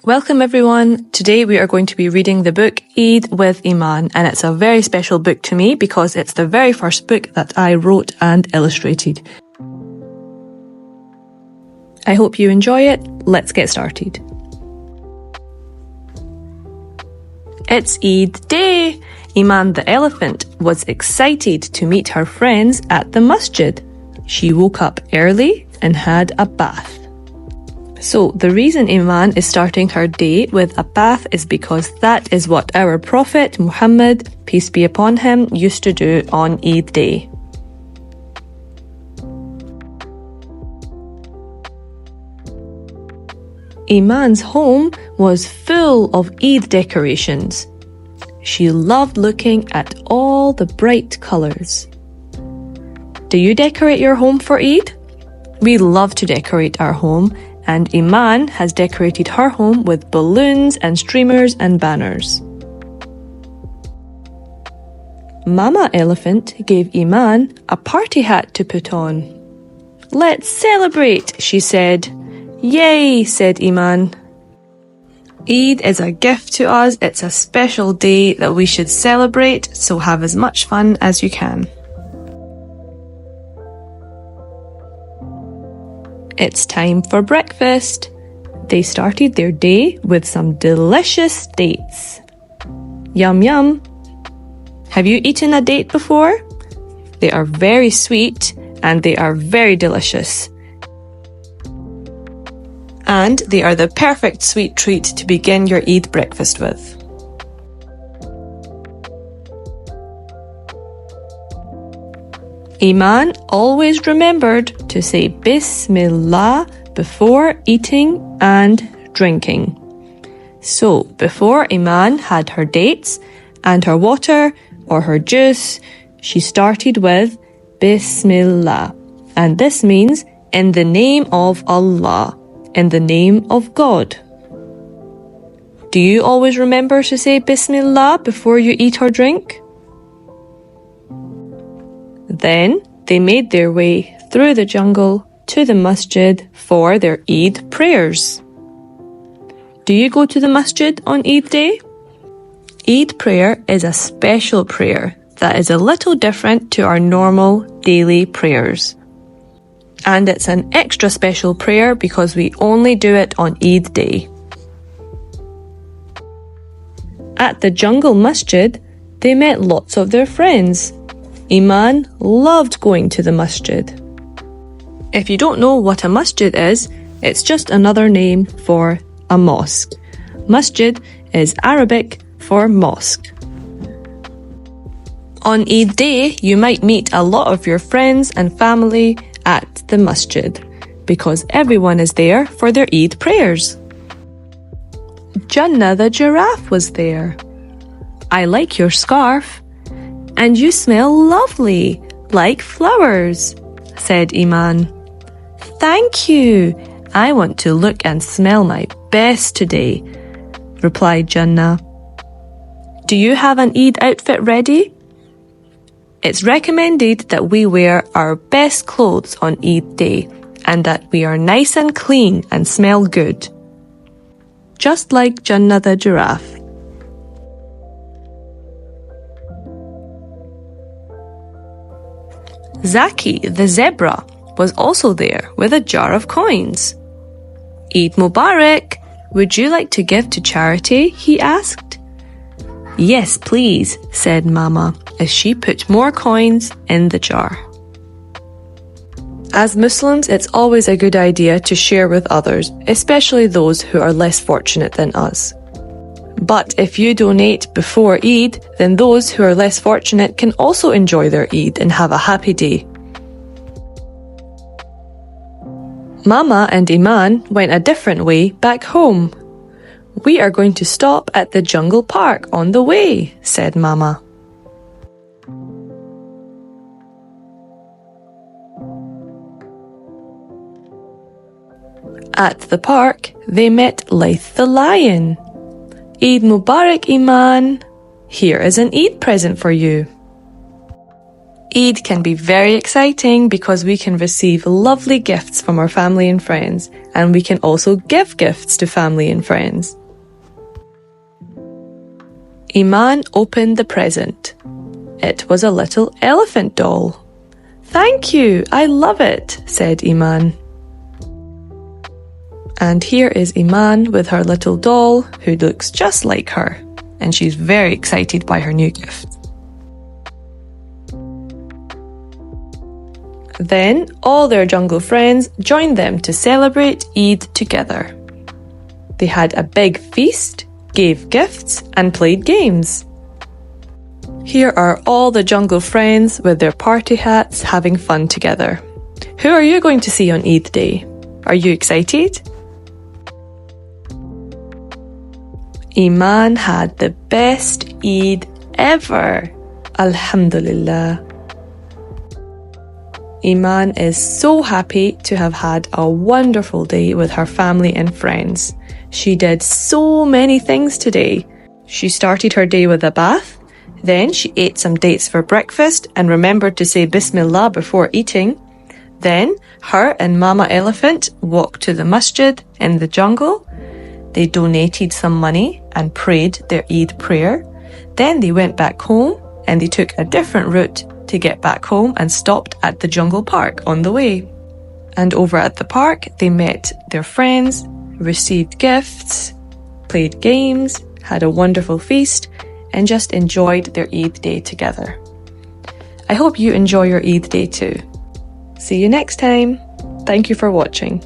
Welcome everyone. Today we are going to be reading the book Eid with Emaan, and it's a very special book to me because it's the very first book that I wrote and illustrated. I hope you enjoy it. Let's get started. It's Eid day. Imaan the Elephant was excited to meet her friends at the masjid. She woke up early and had a bath. So the reason Imaan is starting her day with a bath is because that is what our Prophet Muhammad, peace be upon him, used to do on Eid day. Imaan's home was full of Eid decorations. She loved looking at all the bright colours. Do you decorate your home for Eid? We love to decorate our home, and Imaan has decorated her home with balloons and streamers and banners. Mama Elephant gave Imaan a party hat to put on. "Let's celebrate," she said. "Yay," said Imaan. Eid is a gift to us. It's a special day that we should celebrate, so have as much fun as you can. It's time for breakfast. They started their day with some delicious dates. Yum yum. Have you eaten a date before? They are very sweet and they are very delicious. And they are the perfect sweet treat to begin your Eid breakfast with. Imaan always remembered to say Bismillah before eating and drinking. So before Imaan had her dates and her water or her juice, she started with Bismillah. And this means in the name of Allah, in the name of God. Do you always remember to say Bismillah before you eat or drink? Then they made their way through the jungle to the masjid for their Eid prayers. Do you go to the masjid on Eid day? Eid prayer is a special prayer that is a little different to our normal daily prayers. And it's an extra special prayer because we only do it on Eid day. At the jungle masjid, they met lots of their friends. Imaan loved going to the masjid. If you don't know what a masjid is, it's just another name for a mosque. Masjid is Arabic for mosque. On Eid day, you might meet a lot of your friends and family at the masjid because everyone is there for their Eid prayers. Jannah the giraffe was there. "I like your scarf. And you smell lovely, like flowers," said Imaan. "Thank you. I want to look and smell my best today," replied Jannah. "Do you have an Eid outfit ready?" It's recommended that we wear our best clothes on Eid day and that we are nice and clean and smell good. Just like Jannah the giraffe. Zaki the zebra was also there with a jar of coins. "Eid Mubarak, would you like to give to charity?" he asked. "Yes, please," said Mama as she put more coins in the jar. As Muslims, it's always a good idea to share with others, especially those who are less fortunate than us. But if you donate before Eid, then those who are less fortunate can also enjoy their Eid and have a happy day. Mama and Imaan went a different way back home. "We are going to stop at the jungle park on the way," said Mama. At the park, they met Laith the lion. "Eid Mubarak, Imaan. Here is an Eid present for you." Eid can be very exciting because we can receive lovely gifts from our family and friends, and we can also give gifts to family and friends. Emaan opened the present. It was a little elephant doll. "Thank you, I love it," said Emaan. And here is Emaan with her little doll who looks just like her, and she's very excited by her new gift. Then all their jungle friends joined them to celebrate Eid together. They had a big feast, gave gifts, and played games. Here are all the jungle friends with their party hats having fun together. Who are you going to see on Eid day? Are you excited? Emaan had the best Eid ever. Alhamdulillah. Emaan is so happy to have had a wonderful day with her family and friends. She did so many things today. She started her day with a bath, then she ate some dates for breakfast and remembered to say Bismillah before eating. Then her and Mama Elephant walked to the masjid in the jungle. They donated some money and prayed their Eid prayer. Then they went back home and they took a different route to get back home and stopped at the jungle park on the way. And over at the park, they met their friends, received gifts, played games, had a wonderful feast, and just enjoyed their Eid day together. I hope you enjoy your Eid day too. See you next time. Thank you for watching.